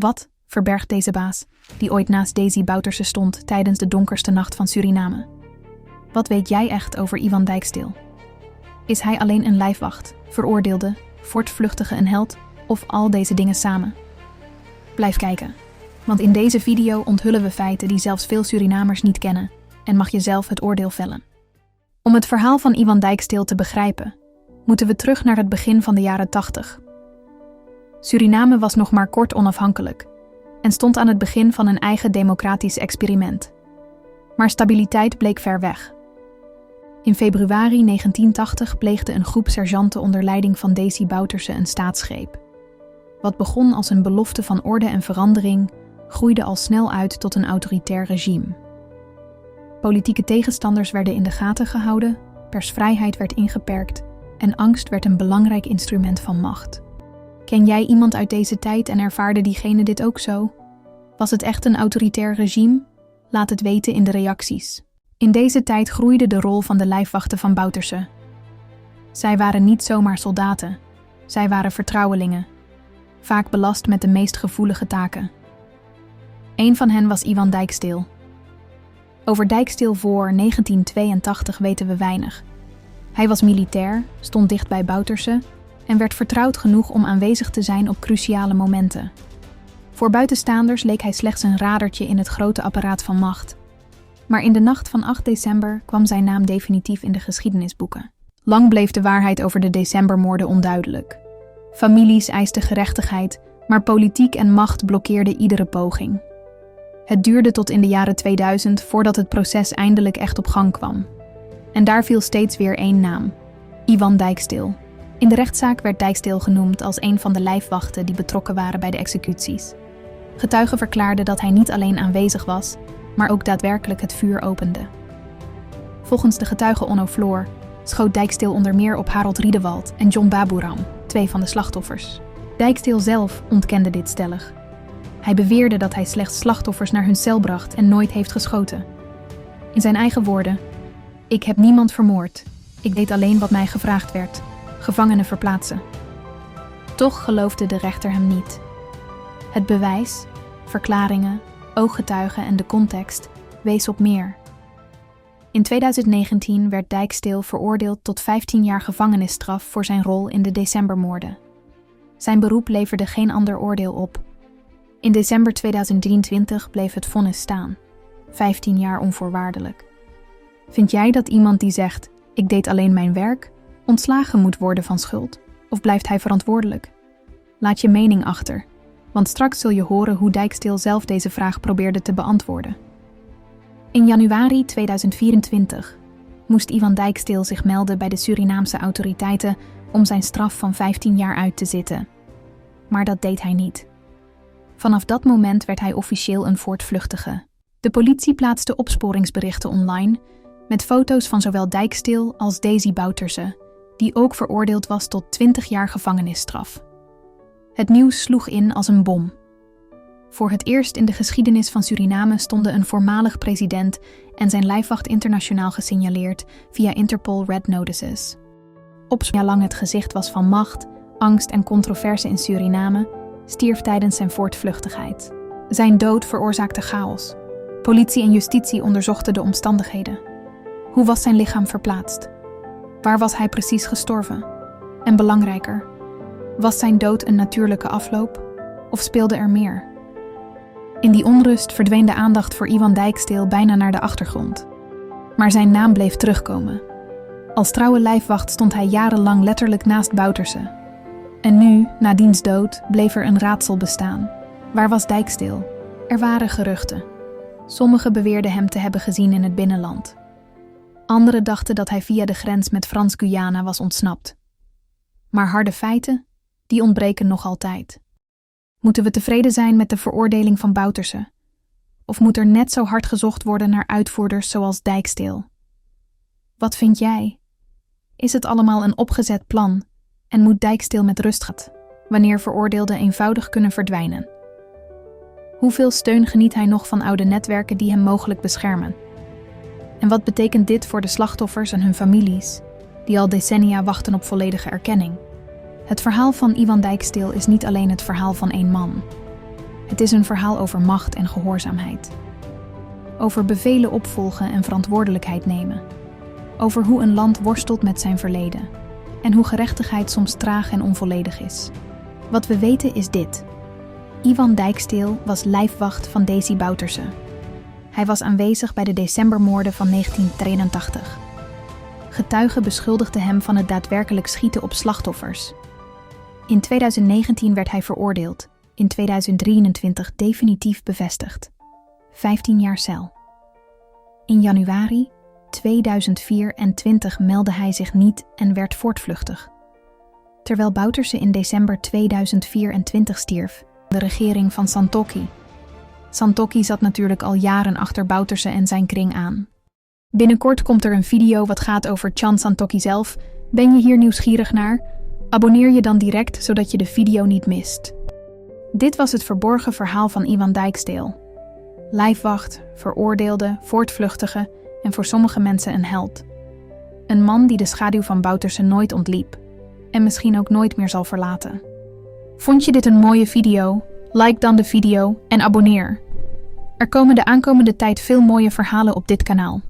Wat verbergt deze baas, die ooit naast Daisy Bouterse stond tijdens de donkerste nacht van Suriname? Wat weet jij echt over Iwan Dijksteel? Is hij alleen een lijfwacht, veroordeelde, voortvluchtige een held of al deze dingen samen? Blijf kijken, want in deze video onthullen we feiten die zelfs veel Surinamers niet kennen en mag je zelf het oordeel vellen. Om het verhaal van Iwan Dijksteel te begrijpen, moeten we terug naar het begin van de jaren 80. Suriname was nog maar kort onafhankelijk en stond aan het begin van een eigen democratisch experiment. Maar stabiliteit bleek ver weg. In februari 1980 pleegde een groep sergeanten onder leiding van Daisy Bouterse een staatsgreep. Wat begon als een belofte van orde en verandering, groeide al snel uit tot een autoritair regime. Politieke tegenstanders werden in de gaten gehouden, persvrijheid werd ingeperkt en angst werd een belangrijk instrument van macht. Ken jij iemand uit deze tijd en ervaarde diegene dit ook zo? Was het echt een autoritair regime? Laat het weten in de reacties. In deze tijd groeide de rol van de lijfwachten van Bouterse. Zij waren niet zomaar soldaten, zij waren vertrouwelingen, vaak belast met de meest gevoelige taken. Een van hen was Iwan Dijksteel. Over Dijksteel voor 1982 weten we weinig. Hij was militair, stond dicht bij Bouterse en werd vertrouwd genoeg om aanwezig te zijn op cruciale momenten. Voor buitenstaanders leek hij slechts een radertje in het grote apparaat van macht. Maar in de nacht van 8 december kwam zijn naam definitief in de geschiedenisboeken. Lang bleef de waarheid over de decembermoorden onduidelijk. Families eisten gerechtigheid, maar politiek en macht blokkeerden iedere poging. Het duurde tot in de jaren 2000 voordat het proces eindelijk echt op gang kwam. En daar viel steeds weer één naam: Iwan Dijksteel. In de rechtszaak werd Dijksteel genoemd als een van de lijfwachten die betrokken waren bij de executies. Getuigen verklaarden dat hij niet alleen aanwezig was, maar ook daadwerkelijk het vuur opende. Volgens de getuige Onno Floor schoot Dijksteel onder meer op Harold Riedewald en John Baburam, 2 van de slachtoffers. Dijksteel zelf ontkende dit stellig. Hij beweerde dat hij slechts slachtoffers naar hun cel bracht en nooit heeft geschoten. In zijn eigen woorden: "Ik heb niemand vermoord. Ik deed alleen wat mij gevraagd werd: gevangenen verplaatsen." Toch geloofde de rechter hem niet. Het bewijs, verklaringen, ooggetuigen en de context wees op meer. In 2019 werd Dijksteel veroordeeld tot 15 jaar gevangenisstraf voor zijn rol in de decembermoorden. Zijn beroep leverde geen ander oordeel op. In december 2023 bleef het vonnis staan: 15 jaar onvoorwaardelijk. Vind jij dat iemand die zegt: "Ik deed alleen mijn werk", ontslagen moet worden van schuld? Of blijft hij verantwoordelijk? Laat je mening achter, want straks zul je horen hoe Dijksteel zelf deze vraag probeerde te beantwoorden. In januari 2024 moest Iwan Dijksteel zich melden bij de Surinaamse autoriteiten om zijn straf van 15 jaar uit te zitten. Maar dat deed hij niet. Vanaf dat moment werd hij officieel een voortvluchtige. De politie plaatste opsporingsberichten online met foto's van zowel Dijksteel als Daisy Bouterse, die ook veroordeeld was tot 20 jaar gevangenisstraf. Het nieuws sloeg in als een bom. Voor het eerst in de geschiedenis van Suriname stonden een voormalig president en zijn lijfwacht internationaal gesignaleerd via Interpol Red Notices. Lang het gezicht was van macht, angst en controverse in Suriname, stierf tijdens zijn voortvluchtigheid. Zijn dood veroorzaakte chaos. Politie en justitie onderzochten de omstandigheden. Hoe was zijn lichaam verplaatst? Waar was hij precies gestorven? En belangrijker, was zijn dood een natuurlijke afloop of speelde er meer? In die onrust verdween de aandacht voor Iwan Dijksteel bijna naar de achtergrond. Maar zijn naam bleef terugkomen. Als trouwe lijfwacht stond hij jarenlang letterlijk naast Bouterse. En nu, na diens dood, bleef er een raadsel bestaan. Waar was Dijksteel? Er waren geruchten. Sommigen beweerden hem te hebben gezien in het binnenland. Anderen dachten dat hij via de grens met Frans-Guyana was ontsnapt. Maar harde feiten, die ontbreken nog altijd. Moeten we tevreden zijn met de veroordeling van Bouterse? Of moet er net zo hard gezocht worden naar uitvoerders zoals Dijksteel? Wat vind jij? Is het allemaal een opgezet plan en moet Dijksteel met rust gaan, wanneer veroordeelden eenvoudig kunnen verdwijnen? Hoeveel steun geniet hij nog van oude netwerken die hem mogelijk beschermen? En wat betekent dit voor de slachtoffers en hun families, die al decennia wachten op volledige erkenning? Het verhaal van Iwan Dijksteel is niet alleen het verhaal van één man. Het is een verhaal over macht en gehoorzaamheid. Over bevelen opvolgen en verantwoordelijkheid nemen. Over hoe een land worstelt met zijn verleden. En hoe gerechtigheid soms traag en onvolledig is. Wat we weten is dit. Iwan Dijksteel was lijfwacht van Desi Bouterse. Hij was aanwezig bij de decembermoorden van 1983. Getuigen beschuldigden hem van het daadwerkelijk schieten op slachtoffers. In 2019 werd hij veroordeeld, in 2023 definitief bevestigd. 15 jaar cel. In januari 2024 meldde hij zich niet en werd voortvluchtig. Terwijl Bouterse in december 2024 stierf, de regering van Santokhi. Santokhi zat natuurlijk al jaren achter Bouterse en zijn kring aan. Binnenkort komt er een video wat gaat over Chan Santokhi zelf. Ben je hier nieuwsgierig naar? Abonneer je dan direct, zodat je de video niet mist. Dit was het verborgen verhaal van Iwan Dijksteel. Lijfwacht, veroordeelde, voortvluchtige en voor sommige mensen een held. Een man die de schaduw van Bouterse nooit ontliep en misschien ook nooit meer zal verlaten. Vond je dit een mooie video? Like dan de video en abonneer. Er komen de aankomende tijd veel mooie verhalen op dit kanaal.